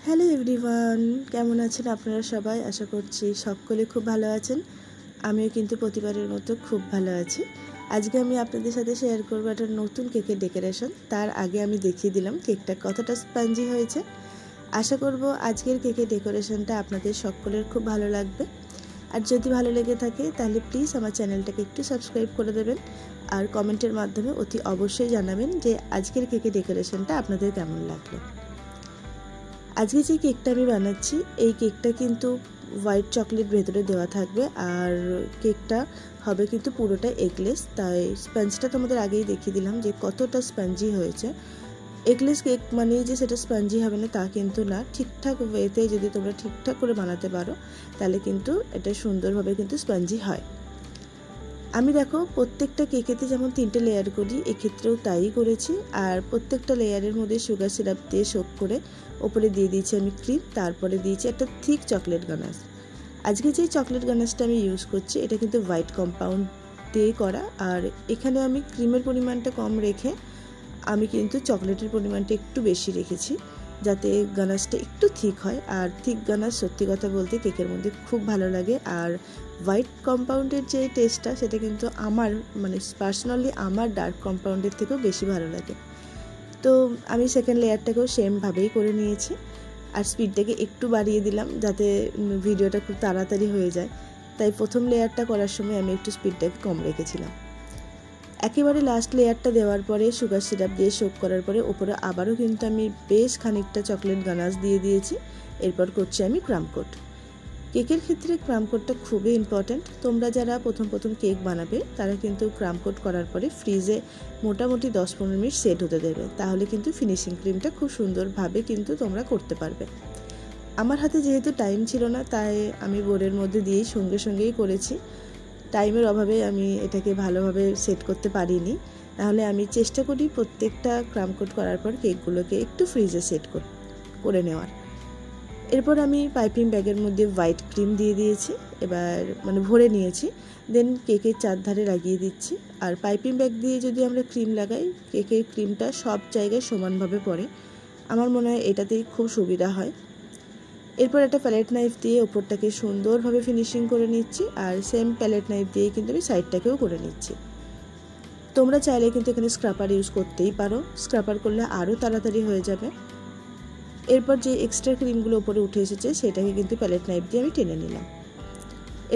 Hello everyone, কেমন আছেন আপনারা সবাই? আশা করছি সকলে খুব ভালো আছেন। আমিও কিন্তু প্রতিবারের মতো খুব ভালো আছি। আজকে আমি আপনাদের সাথে শেয়ার করব একটা নতুন কেকের ডেকোরেশন। তার আগে আমি দেখিয়ে দিলাম কেকটা কতটা স্পঞ্জি হয়েছে। আশা করব আজকের কেকের ডেকোরেশনটা আপনাদের সকলের খুব ভালো লাগবে। আর যদি ভালো লেগে থাকে তাহলে প্লিজ আমার চ্যানেলটাকে একটু সাবস্ক্রাইব করে দেবেন আর কমেন্টের মাধ্যমে অতি অবশ্যই জানাবেন যে আজকের কেকের ডেকোরেশনটা আপনাদের কেমন লাগলো। আজকে যে কেকটা আমি বানাচ্ছি এই কেকটা কিন্তু হোয়াইট চকলেট ভেতরে দেওয়া থাকবে আর কেকটা হবে কিন্তু পুরোটা এগলেস। তাই স্পঞ্জটা তোমাদের আগেই দেখিয়ে দিলাম যে কতটা স্পঞ্জি হয়েছে। এগলেস কেক মানেই যে সেটা স্পঞ্জি হবে না তা কিন্তু না, ঠিকঠাক ওয়েতে যদি তোমরা ঠিকঠাক করে বানাতে পারো তাহলে কিন্তু এটা সুন্দরভাবে কিন্তু স্পঞ্জি হয়। আমি দেখো প্রত্যেকটা কেকেতে যেমন 3টে লেয়ার করি এক্ষেত্রেও তাই করেছি। আর প্রত্যেকটা লেয়ারের মধ্যে সুগার সিরাপ দিয়ে সোক করে ওপরে দিয়ে দিয়েছি আমি ক্রিম, তারপরে দিয়েছি একটা থিক চকলেট গানাশ। আজকে যে চকলেট গানাশটা আমি ইউজ করছি এটা কিন্তু হোয়াইট কম্পাউন্ড দিয়ে করা। আর এখানে আমি ক্রিমের পরিমাণটা কম রেখে আমি কিন্তু চকলেটের পরিমাণটা একটু বেশি রেখেছি যাতে গানাশটা একটু থিক হয়। আর থিক গানাশ সত্যি কথা বলতে কেকের মধ্যে খুব ভালো লাগে। আর হোয়াইট কম্পাউন্ডের যে টেস্টটা সেটা কিন্তু আমার পার্সোনালি আমার ডার্ক কম্পাউন্ডের থেকেও বেশি ভালো লাগে। তো আমি সেকেন্ড লেয়ারটাকেও সেমভাবেই করে নিয়েছি আর স্পিডটাকে একটু বাড়িয়ে দিলাম যাতে ভিডিওটা খুব তাড়াতাড়ি হয়ে যায়। তাই প্রথম লেয়ারটা করার সময় আমি একটু স্পিডটাকে কম রেখেছিলাম। একেবারে লাস্ট লেয়ারটা দেওয়ার পরে সুগার সিরাপ দিয়ে সোক করার পরে ওপরে আবারও কিন্তু আমি বেশ খানিকটা চকলেট গানাশ দিয়ে দিয়েছি। এরপর করছি আমি ক্রাম কোট। কেকের ক্ষেত্রে ক্রাম কোটটা খুবই ইম্পর্ট্যান্ট। তোমরা যারা প্রথম কেক বানাবে তারা কিন্তু ক্রাম কোট করার পরে ফ্রিজে মোটামুটি 10-15 মিনিট সেট হতে দেবে, তাহলে কিন্তু ফিনিশিং ক্রিমটা খুব সুন্দরভাবে কিন্তু তোমরা করতে পারবে। আমার হাতে যেহেতু টাইম ছিল না তাই আমি বোর্ডের মধ্যে দিয়েই সঙ্গেই করেছি। টাইমের অভাবে আমি এটাকে ভালোভাবে সেট করতে পারিনি, নাহলে আমি চেষ্টা করি প্রত্যেকটা ক্রাম কোট করার পর কেকগুলোকে একটু ফ্রিজে সেট করে নেওয়ার। এরপর আমি পাইপিং ব্যাগের মধ্যে হোয়াইট ক্রিম দিয়ে দিয়েছি, এবার ভরে নিয়েছি, দেন কেকের চারধারে লাগিয়ে দিচ্ছি। আর পাইপিং ব্যাগ দিয়ে যদি আমরা ক্রিম লাগাই কেকের ক্রিমটা সব জায়গায় সমানভাবে পড়ে, আমার মনে হয় এটাতেই খুব সুবিধা হয়। এরপর একটা প্যালেট নাইফ দিয়ে ওপরটাকে সুন্দরভাবে ফিনিশিং করে নিচ্ছি আর সেম প্যালেট নাইফ দিয়ে কিন্তু আমি সাইডটাকেও করে নিচ্ছি। তোমরা চাইলে কিন্তু এখানে স্ক্রাপার ইউজ করতেই পারো, স্ক্রাপার করলে আরও তাড়াতাড়ি হয়ে যাবে। এরপর যে এক্সট্রা ক্রিমগুলো উপরে উঠে এসেছে সেটাকে কিন্তু প্যালেট নাইফ দিয়ে আমি টেনে নিলাম।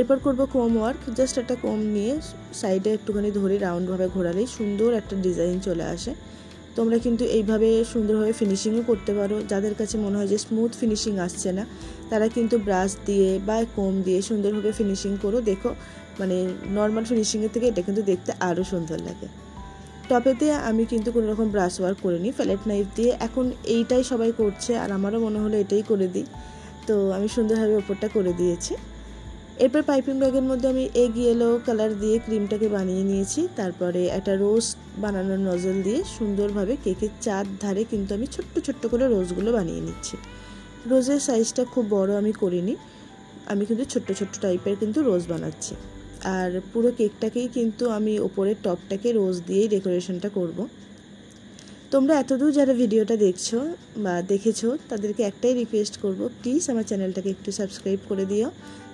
এরপর করব কোম ওয়ার্ক। জাস্ট একটা কোম নিয়ে সাইডে একটুখানি ধরে রাউন্ডভাবে ঘোরালেই সুন্দর একটা ডিজাইন চলে আসে। তোমরা কিন্তু এইভাবে সুন্দরভাবে ফিনিশিংও করতে পারো। যাদের কাছে মনে হয় যে স্মুথ ফিনিশিং আসছে না তারা কিন্তু ব্রাশ দিয়ে বা কোম দিয়ে সুন্দরভাবে ফিনিশিং করো। দেখো নর্মাল ফিনিশিংয়ের থেকে এটা কিন্তু দেখতে আরও সুন্দর লাগে। টপেতে আমি কিন্তু কোনো রকম ব্রাশ ওয়ার্ক করিনি, প্যালেট নাইফ দিয়ে এখন এইটাই সবাই করছে আর আমারও মনে হলো এটাই করে দিই, তো আমি সুন্দরভাবে ওপরটা করে দিয়েছি। এরপর পাইপিং ব্যাগের মধ্যে আমি এগ ইয়েলো কালার দিয়ে ক্রিমটাকে বানিয়ে নিয়েছি। তারপরে একটা রোজ বানানোর নজল দিয়ে সুন্দরভাবে কেকের চারধারে কিন্তু আমি ছোট্ট করে রোজগুলো বানিয়ে নিচ্ছি। রোজের সাইজটা খুব বড় আমি করিনি, আমি কিন্তু ছোট্ট টাইপের কিন্তু রোজ বানাচ্ছি। আর পুরো কেকটাকেই কিন্তু আমি ওপরের টপটাকে রোজ দিয়েই ডেকোরেশনটা করব। তোমরা এতদূর যারা ভিডিওটা দেখছো বা দেখেছো তাদেরকে একটাই রিকোয়েস্ট করব, প্লিজ আমার চ্যানেলটাকে একটু সাবস্ক্রাইব করে দিও।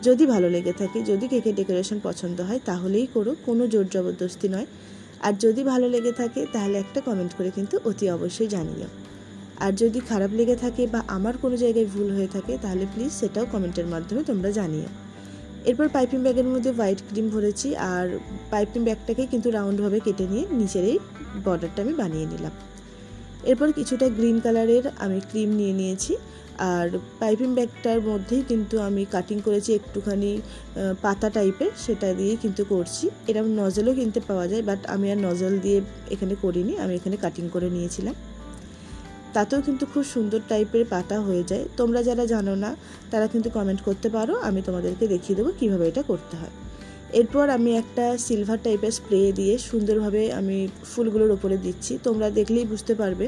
যদি ভালো লেগে থাকে, যদি কেকের ডেকোরেশন পছন্দ হয় তাহলেই করো, কোনো জোর জবরদস্তি নয়। আর যদি ভালো লেগে থাকে তাহলে একটা কমেন্ট করে কিন্তু অতি অবশ্যই জানিও। আর যদি খারাপ লেগে থাকে বা আমার কোনো জায়গায় ভুল হয়ে থাকে তাহলে প্লিজ সেটাও কমেন্টের মাধ্যমে তোমরা জানিও। এরপর পাইপিং ব্যাগের মধ্যে হোয়াইট ক্রিম ভরেছি আর পাইপিং ব্যাগটাকে কিন্তু রাউন্ডভাবে কেটে নিয়ে নিচের এই বর্ডারটা আমি বানিয়ে নিলাম। এরপর কিছুটা গ্রিন কালারের আমি ক্রিম নিয়ে নিয়েছি আর পাইপিং ব্যাগটার মধ্যেই কিন্তু আমি কাটিং করেছি একটুখানি পাতা টাইপের, সেটা দিয়ে কিন্তু করছি। এরকম নজলও কিনতে পাওয়া যায়, বাট আমি আর নজল দিয়ে এখানে করিনি, আমি এখানে কাটিং করে নিয়েছিলাম। তাতেও কিন্তু খুব সুন্দর টাইপের পাতা হয়ে যায়। তোমরা যারা জানো না তারা কিন্তু কমেন্ট করতে পারো, আমি তোমাদেরকে দেখিয়ে দেবো কীভাবে এটা করতে হয়। এরপর আমি একটা সিলভার টাইপের স্প্রে দিয়ে সুন্দরভাবে আমি ফুলগুলোর ওপরে দিচ্ছি। তোমরা দেখলেই বুঝতে পারবে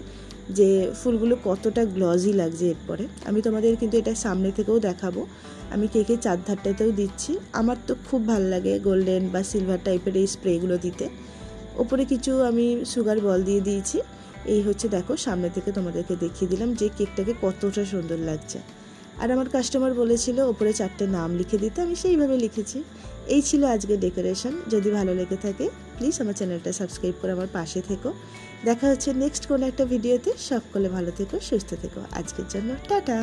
যে ফুলগুলো কতটা গ্লজি লাগছে। এরপরে আমি তোমাদের কিন্তু এটা সামনে থেকেও দেখাবো, আমি কেকের চারধারটাতেও দিচ্ছি। আমার তো খুব ভালো লাগে গোল্ডেন বা সিলভার টাইপের এই স্প্রেগুলো দিতে। ওপরে কিছু আমি সুগার বল দিয়ে দিয়েছি। এই হচ্ছে দেখো, সামনে থেকে তোমাদেরকে দেখিয়ে দিলাম যে কেকটাকে কতটা সুন্দর লাগছে। আর আমার কাস্টমার বলেছিল ওপরে 4টে নাম লিখে দিতে, আমি সেইভাবে লিখেছি। এই ছিল আজকের ডেকোরেশন। যদি ভালো লেগে থাকে প্লিজ আমার চ্যানেলটা সাবস্ক্রাইব করে আমার পাশে থেকো। দেখা হচ্ছে নেক্সট কোনো একটা ভিডিওতে। সকলে ভালো থেকো, সুস্থ থেকো। আজকের জন্য টাটা।